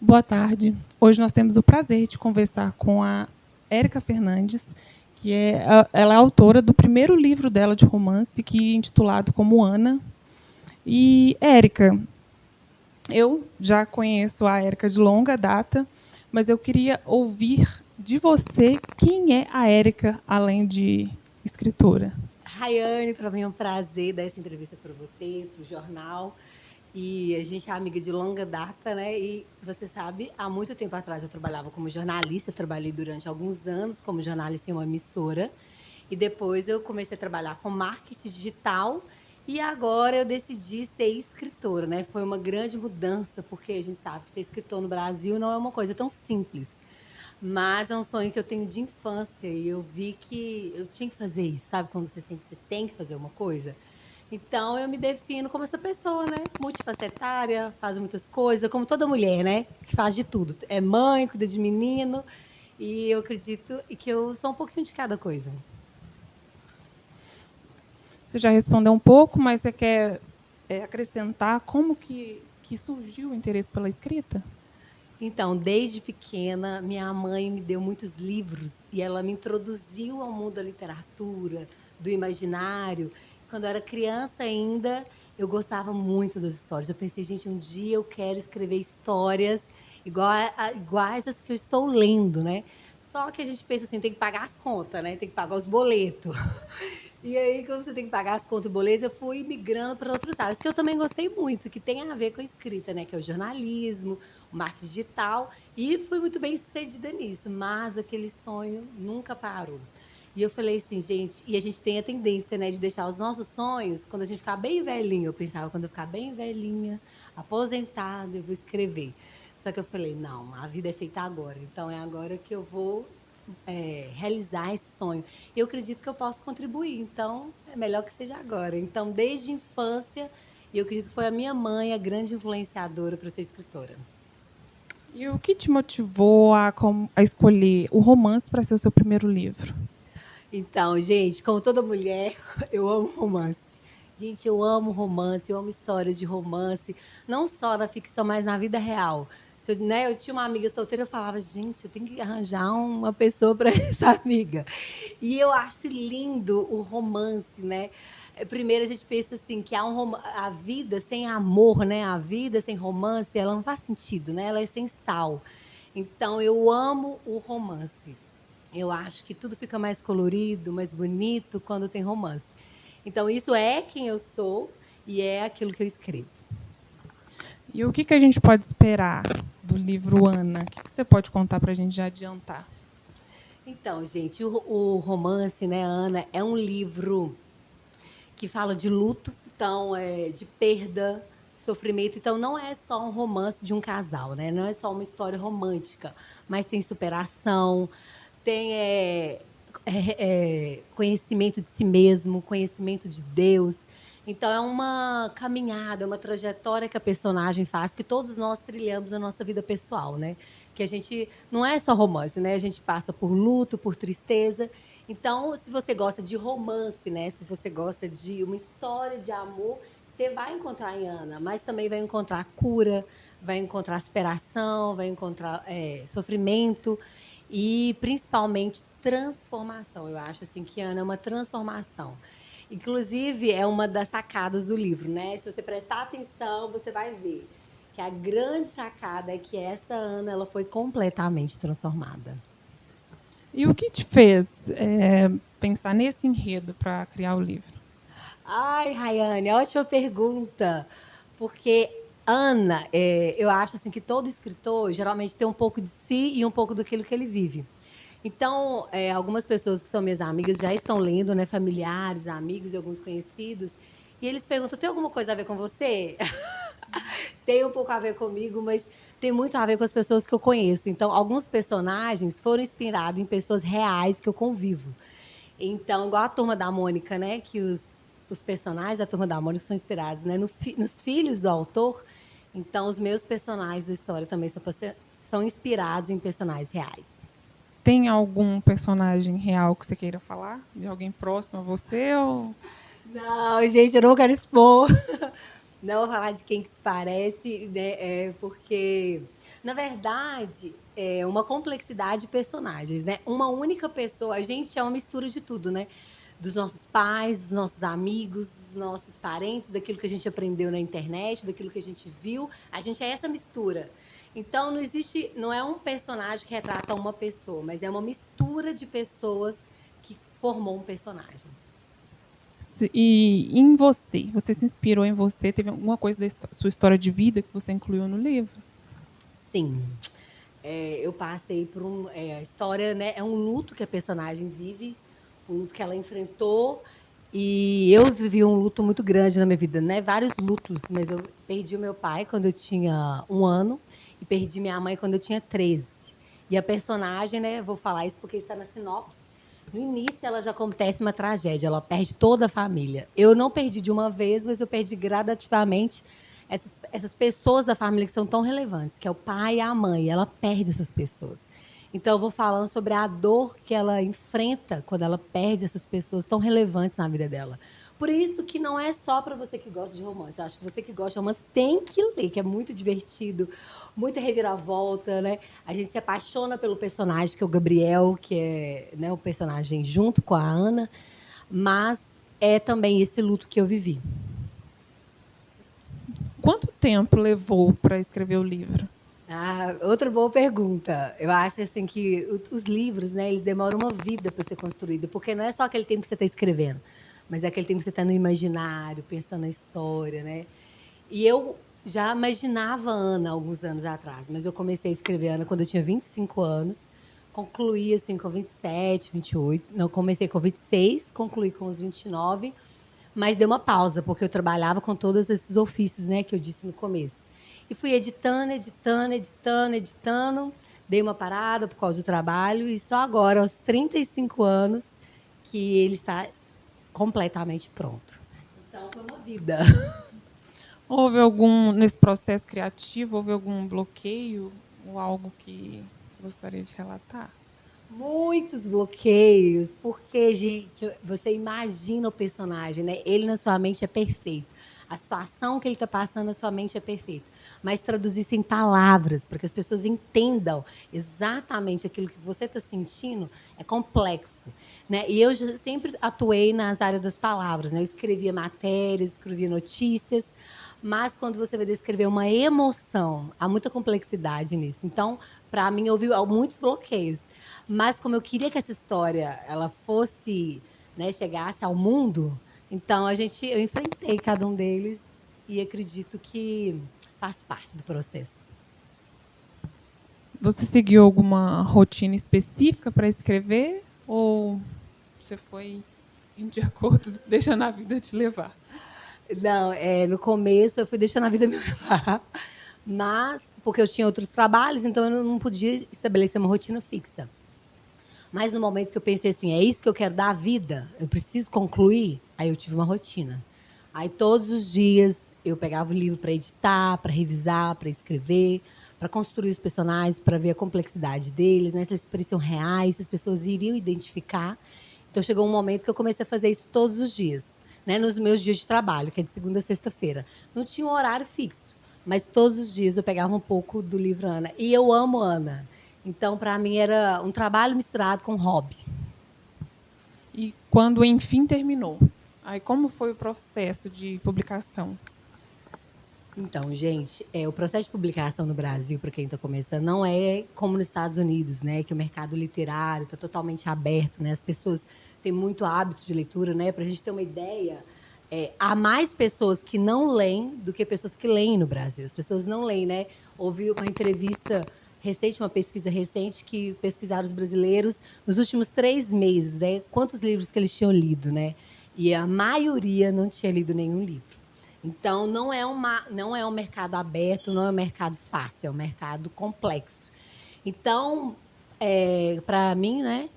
Boa tarde. Hoje nós temos o prazer de conversar com a Érica Fernandes, ela é autora do primeiro livro dela de romance, que é intitulado como Ana. E, Érica, eu já conheço a Érica de longa data, mas eu queria ouvir de você quem é a Érica, além de escritora. Rayane, para mim é um prazer dar essa entrevista para você, para o jornal. E a gente é amiga de longa data, né? E você sabe, há muito tempo atrás eu trabalhava como jornalista, eu trabalhei durante alguns anos como jornalista em uma emissora. E depois eu comecei a trabalhar com marketing digital. E agora eu decidi ser escritora, né? Foi uma grande mudança, porque a gente sabe que ser escritor no Brasil não é uma coisa tão simples. Mas é um sonho que eu tenho de infância e eu vi que eu tinha que fazer isso, sabe? Quando você sente que você tem que fazer uma coisa. Então eu me defino como essa pessoa, né? Multifacetária, faz muitas coisas, como toda mulher, né? Que faz de tudo. É mãe, cuida de menino. E eu acredito que eu sou um pouquinho de cada coisa. Você já respondeu um pouco, mas você quer acrescentar como que surgiu o interesse pela escrita? Então, desde pequena, minha mãe me deu muitos livros e ela me introduziu ao mundo da literatura, do imaginário. Quando eu era criança ainda, eu gostava muito das histórias. Eu pensei, gente, um dia eu quero escrever histórias iguais às que eu estou lendo, né? Só que a gente pensa assim, tem que pagar as contas, né? Tem que pagar os boletos. E aí, como você tem que pagar as contas e boletos, eu fui migrando para outras áreas, que eu também gostei muito, que tem a ver com a escrita, né? Que é o jornalismo, o marketing digital, e fui muito bem sucedida nisso, mas aquele sonho nunca parou. E eu falei assim, gente, e a gente tem a tendência, né, de deixar os nossos sonhos quando a gente ficar bem velhinho. Eu pensava, quando eu ficar bem velhinha, aposentada, eu vou escrever. Só que eu falei, não, a vida é feita agora, então é agora que eu vou realizar esse sonho. Eu acredito que eu posso contribuir, então é melhor que seja agora. Então, desde a infância, e eu acredito que foi a minha mãe a grande influenciadora para eu ser escritora. E o que te motivou a escolher o romance para ser o seu primeiro livro? Então, gente, como toda mulher, eu amo romance. Gente, eu amo romance, eu amo histórias de romance, não só na ficção, mas na vida real. Se eu, né, eu tinha uma amiga solteira, eu falava, gente, eu tenho que arranjar uma pessoa para essa amiga. E eu acho lindo o romance, né? Primeiro a gente pensa assim que há a vida sem amor, né? A vida sem romance, ela não faz sentido, né? Ela é sem sal. Então eu amo o romance. Eu acho que tudo fica mais colorido, mais bonito quando tem romance. Então isso é quem eu sou e é aquilo que eu escrevo. E o que a gente pode esperar do livro Ana? O que você pode contar para a gente já adiantar? Então, gente, o romance, né, Ana, é um livro que fala de luto, então, de perda, sofrimento. Então, não é só um romance de um casal, né? Não é só uma história romântica, mas tem superação, tem conhecimento de si mesmo, conhecimento de Deus. Então, é uma caminhada, uma trajetória que a personagem faz, que todos nós trilhamos na nossa vida pessoal, né? Que a gente não é só romance, né? A gente passa por luto, por tristeza. Então, se você gosta de romance, né? Se você gosta de uma história de amor, você vai encontrar em Ana, mas também vai encontrar cura, vai encontrar superação, vai encontrar sofrimento e principalmente transformação. Eu acho assim que Ana é uma transformação. Inclusive, é uma das sacadas do livro, né? Se você prestar atenção, você vai ver que a grande sacada é que essa Ana ela foi completamente transformada. E o que te fez pensar nesse enredo para criar o livro? Ai, Rayane, ótima pergunta. Porque Ana, eu acho assim que todo escritor geralmente tem um pouco de si e um pouco daquilo que ele vive. Então, algumas pessoas que são minhas amigas já estão lendo, né? Familiares, amigos e alguns conhecidos. E eles perguntam: tem alguma coisa a ver com você? Tem um pouco a ver comigo, mas tem muito a ver com as pessoas que eu conheço. Então, alguns personagens foram inspirados em pessoas reais que eu convivo. Então, igual a Turma da Mônica, né? Que os personagens da Turma da Mônica são inspirados, né, nos filhos do autor. Então, os meus personagens da história também são inspirados em personagens reais. Tem algum personagem real que você queira falar? De alguém próximo a você? Ou... Não, gente, eu não quero expor. Não vou falar de quem que se parece, né? Porque Na verdade, é uma complexidade de personagens, né? Uma única pessoa, a gente é uma mistura de tudo, né? Dos nossos pais, dos nossos amigos, dos nossos parentes, daquilo que a gente aprendeu na internet, daquilo que a gente viu. A gente é essa mistura. Então, não existe, não é um personagem que retrata uma pessoa, mas é uma mistura de pessoas que formou um personagem. E em você? Você se inspirou em você? Teve alguma coisa da sua história de vida que você incluiu no livro? Sim. Eu passei por a história, né? É um luto que a personagem vive, um luto que ela enfrentou. E eu vivi um luto muito grande na minha vida, né? Vários lutos, mas eu perdi o meu pai quando eu tinha 1 ano e perdi minha mãe quando eu tinha 13. E a personagem, né? Vou falar isso porque está na sinopse. No início, ela já acontece uma tragédia, ela perde toda a família. Eu não perdi de uma vez, mas eu perdi gradativamente essas pessoas da família que são tão relevantes, que é o pai e a mãe. Ela perde essas pessoas. Então, eu vou falando sobre a dor que ela enfrenta quando ela perde essas pessoas tão relevantes na vida dela. Por isso que não é só para você que gosta de romance. Eu acho que você que gosta de romance tem que ler, que é muito divertido, muita reviravolta, né? A gente se apaixona pelo personagem, que é o Gabriel, que é, né, o personagem junto com a Ana, mas é também esse luto que eu vivi. Quanto tempo levou para escrever o livro? Outra boa pergunta. Eu acho assim que os livros, né, eles demoram uma vida para ser construído, porque não é só aquele tempo que você está escrevendo, mas é aquele tempo que você está no imaginário, pensando na história, né? E eu já imaginava a Ana alguns anos atrás, mas eu comecei a escrever Ana quando eu tinha 25 anos, concluí assim com 27, 28, não, comecei com 26, concluí com os 29, mas dei uma pausa, porque eu trabalhava com todos esses ofícios, né, que eu disse no começo. E fui editando, editando, editando, editando, dei uma parada por causa do trabalho, e só agora, aos 35 anos, que ele está completamente pronto. Então, foi uma vida. Houve algum, nesse processo criativo, houve algum bloqueio ou algo que você gostaria de relatar? Muitos bloqueios, porque, gente, você imagina o personagem, né? Ele na sua mente é perfeito. A situação que ele está passando na sua mente é perfeita. Mas traduzir isso em palavras, para que as pessoas entendam exatamente aquilo que você está sentindo, é complexo. Né? E eu sempre atuei nas áreas das palavras. Né? Eu escrevia matérias, escrevia notícias, mas quando você vai descrever uma emoção, há muita complexidade nisso. Então, para mim, houve muitos bloqueios. Mas como eu queria que essa história ela fosse, né, chegasse ao mundo, então eu enfrentei cada um deles e acredito que faz parte do processo. Você seguiu alguma rotina específica para escrever ou você foi indo de acordo, deixando a vida te levar? Não, no começo eu fui deixando a vida me levar, mas porque eu tinha outros trabalhos, então eu não podia estabelecer uma rotina fixa. Mas no momento que eu pensei assim, é isso que eu quero dar à vida, eu preciso concluir, aí eu tive uma rotina. Aí todos os dias eu pegava o livro para editar, para revisar, para escrever, para construir os personagens, para ver a complexidade deles, né? Se eles pareciam reais, se as pessoas iriam identificar. Então chegou um momento que eu comecei a fazer isso todos os dias, né? Nos meus dias de trabalho, que é de segunda a sexta-feira. Não tinha um horário fixo, mas todos os dias eu pegava um pouco do livro Ana. E eu amo Ana. Então, para mim, era um trabalho misturado com hobby. E quando, enfim, terminou, aí como foi o processo de publicação? Então, gente, o processo de publicação no Brasil, para quem está começando, não é como nos Estados Unidos, né? Que o mercado literário está totalmente aberto, né? As pessoas têm muito hábito de leitura, né? Para a gente ter uma ideia, há mais pessoas que não leem do que pessoas que leem no Brasil. As pessoas não leem, né? Ouvi uma entrevista recente, uma pesquisa recente, que pesquisaram os brasileiros nos últimos 3 meses, né? Quantos livros que eles tinham lido, né? E a maioria não tinha lido nenhum livro. Então, não é um mercado aberto, não é um mercado fácil, é um mercado complexo. Então, para mim, né,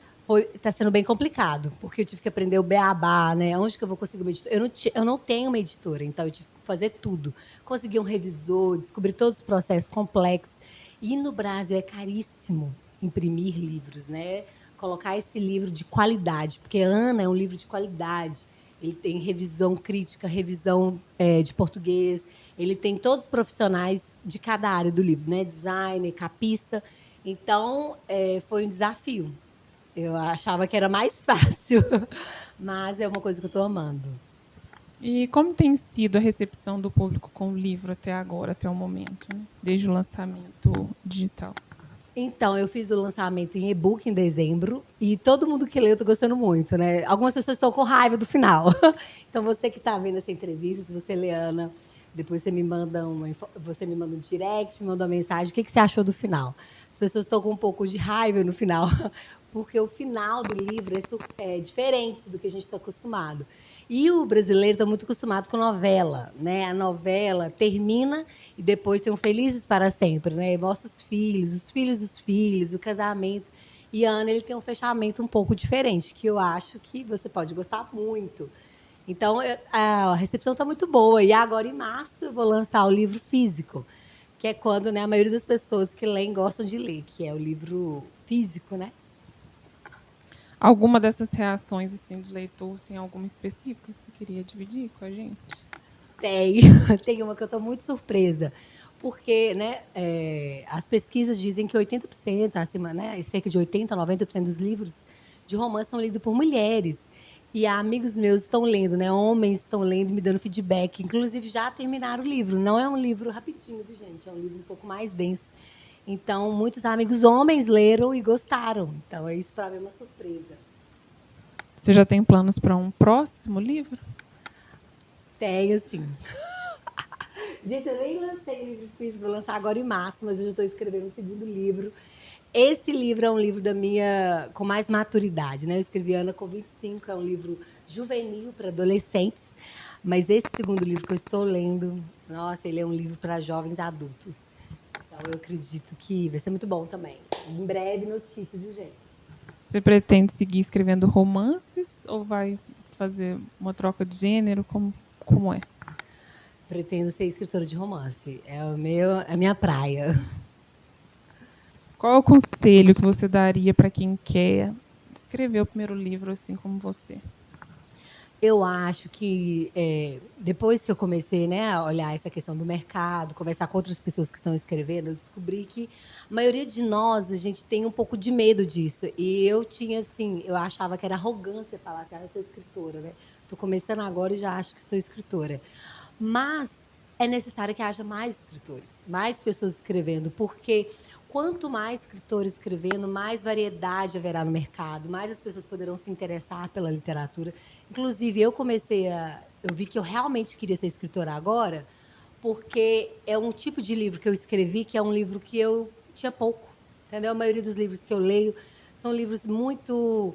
está sendo bem complicado, porque eu tive que aprender o beabá, né? Onde que eu vou conseguir uma editora? Eu não tenho uma editora, então eu tive que fazer tudo. Conseguir um revisor, descobrir todos os processos complexos. E no Brasil é caríssimo imprimir livros, né? Colocar esse livro de qualidade, porque Ana é um livro de qualidade. Ele tem revisão crítica, revisão de português. Ele tem todos os profissionais de cada área do livro, né? Designer, capista. Então, foi um desafio. Eu achava que era mais fácil, mas é uma coisa que eu estou amando. E como tem sido a recepção do público com o livro até agora, até o momento, né? Desde o lançamento digital? Então, eu fiz o lançamento em e-book em dezembro e todo mundo que leu está gostando muito, né? Algumas pessoas estão com raiva do final. Então, você que está vendo essa entrevista, se você lê, Ana, depois você me manda um direct, me manda uma mensagem. O que você achou do final? As pessoas estão com um pouco de raiva no final, porque o final do livro é diferente do que a gente está acostumado. E o brasileiro está muito acostumado com novela, né? A novela termina e depois tem um Felizes para Sempre, né? Mostra os filhos dos filhos, o casamento. E a Ana, ele tem um fechamento um pouco diferente, que eu acho que você pode gostar muito. Então, a recepção está muito boa. E agora, em março, eu vou lançar o livro físico, que é quando, né, a maioria das pessoas que leem gostam de ler, que é o livro físico, né? Alguma dessas reações assim, do leitor tem alguma específica que você queria dividir com a gente? Tem uma que eu estou muito surpresa, porque, né, as pesquisas dizem que 80%, acima, né, cerca de 80%, 90% dos livros de romance são lidos por mulheres. E amigos meus estão lendo, né, homens estão lendo e me dando feedback. Inclusive, já terminaram o livro. Não é um livro rapidinho, viu, gente? É um livro um pouco mais denso. Então, muitos amigos homens leram e gostaram. Então, isso para mim é uma surpresa. Você já tem planos para um próximo livro? Tenho, sim. Gente, eu nem lancei o livro físico, vou lançar agora em março, mas eu já estou escrevendo o segundo livro. Esse livro é um livro com mais maturidade, né? Eu escrevi Ana com 25, é um livro juvenil para adolescentes, mas esse segundo livro que eu estou lendo, nossa, ele é um livro para jovens adultos. Então eu acredito que vai ser muito bom também. Em breve, notícias, viu, gente? Você pretende seguir escrevendo romances ou vai fazer uma troca de gênero? Como é? Pretendo ser escritora de romance. É a minha praia. Qual é o conselho que você daria para quem quer escrever o primeiro livro assim como você? Eu acho que depois que eu comecei, né, a olhar essa questão do mercado, conversar com outras pessoas que estão escrevendo, eu descobri que a maioria de nós, a gente tem um pouco de medo disso. E eu tinha, assim, eu achava que era arrogância falar assim, eu sou escritora, né? Estou começando agora e já acho que sou escritora. Mas é necessário que haja mais escritores, mais pessoas escrevendo, porque quanto mais escritores escrevendo, mais variedade haverá no mercado, mais as pessoas poderão se interessar pela literatura. Inclusive, eu vi que eu realmente queria ser escritora agora, porque é um tipo de livro que eu escrevi que é um livro que eu tinha pouco, entendeu? A maioria dos livros que eu leio são livros muito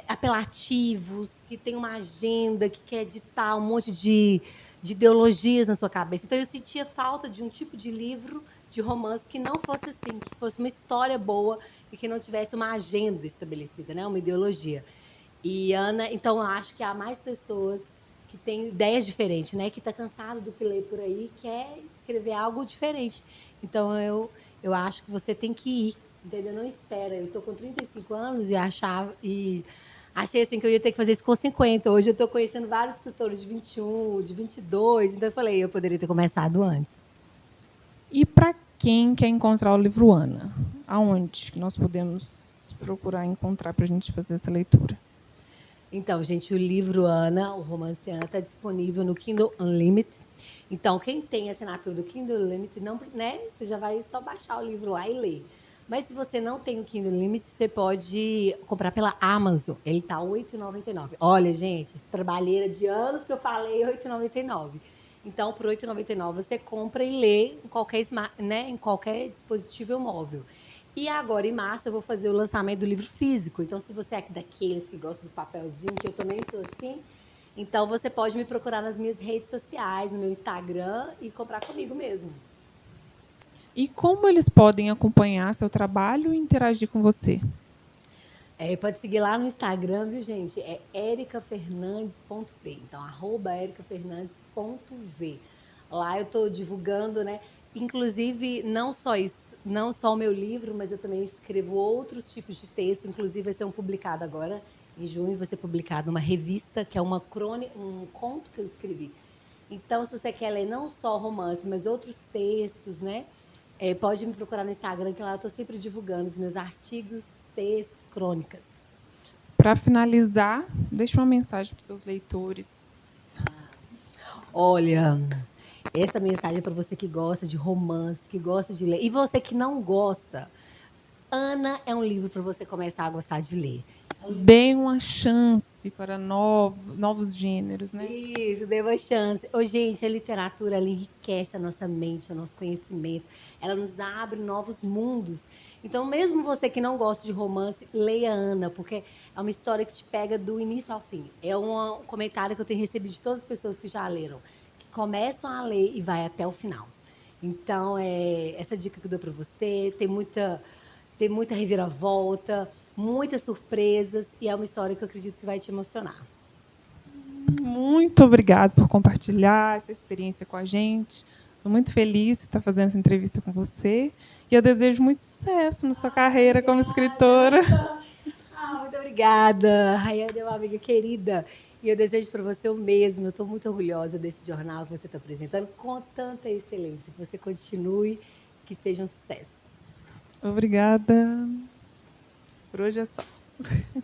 apelativos, que tem uma agenda, que quer ditar um monte de ideologias na sua cabeça. Então, eu sentia falta de um tipo de livro de romance que não fosse assim, que fosse uma história boa e que não tivesse uma agenda estabelecida, né? Uma ideologia. E Ana, então eu acho que há mais pessoas que têm ideias diferentes, né? Que está cansado do que lê por aí, quer escrever algo diferente. Então eu acho que você tem que ir, entendeu? Não espera. Eu estou com 35 anos e achei assim que eu ia ter que fazer isso com 50. Hoje eu estou conhecendo vários escritores de 21, de 22, então eu falei, eu poderia ter começado antes. E para quem quer encontrar o livro Ana, aonde nós podemos procurar encontrar para a gente fazer essa leitura? Então, gente, o livro Ana, o romance Ana, está disponível no Kindle Unlimited. Então, quem tem a assinatura do Kindle Unlimited, não, né, você já vai só baixar o livro lá e ler. Mas se você não tem o Kindle Unlimited, você pode comprar pela Amazon. Ele está R$ 8,99. Olha, gente, essa trabalheira de anos que eu falei, R$ 8,99. Então, por R$ 8,99 você compra e lê em qualquer dispositivo móvel. E agora, em março, eu vou fazer o lançamento do livro físico. Então, se você é daqueles que gosta do papelzinho, que eu também sou assim, então você pode me procurar nas minhas redes sociais, no meu Instagram e comprar comigo mesmo. E como eles podem acompanhar seu trabalho e interagir com você? Pode seguir lá no Instagram, viu, gente? É ericafernandes.v. Então, @ericafernandes.v. Lá eu estou divulgando, né? Inclusive, não só isso, não só o meu livro, mas eu também escrevo outros tipos de texto. Inclusive, vai ser um publicado agora Em junho vai ser publicado numa revista, que é uma um conto que eu escrevi. Então, se você quer ler não só romance, mas outros textos, né? Pode me procurar no Instagram, que lá eu estou sempre divulgando os meus artigos, textos, crônicas. Para finalizar, deixe uma mensagem para os seus leitores. Olha, essa mensagem é para você que gosta de romance, que gosta de ler. E você que não gosta, Ana é um livro para você começar a gostar de ler. Deem uma chance para novos gêneros, né? Isso, dê uma chance. Ô, gente, a literatura ela enriquece a nossa mente, o nosso conhecimento. Ela nos abre novos mundos. Então, mesmo você que não gosta de romance, leia Ana, porque é uma história que te pega do início ao fim. É um comentário que eu tenho recebido de todas as pessoas que já leram, que começam a ler e vai até o final. Então, essa dica que eu dou para você, tem muita reviravolta, muitas surpresas, e é uma história que eu acredito que vai te emocionar. Muito obrigada por compartilhar essa experiência com a gente. Estou muito feliz de estar fazendo essa entrevista com você. E eu desejo muito sucesso na sua carreira como escritora. Muito obrigada. Rayane é uma amiga querida. E eu desejo para você o mesmo. Eu estou muito orgulhosa desse jornal que você está apresentando com tanta excelência. Que você continue, que seja um sucesso. Obrigada. Por hoje é só.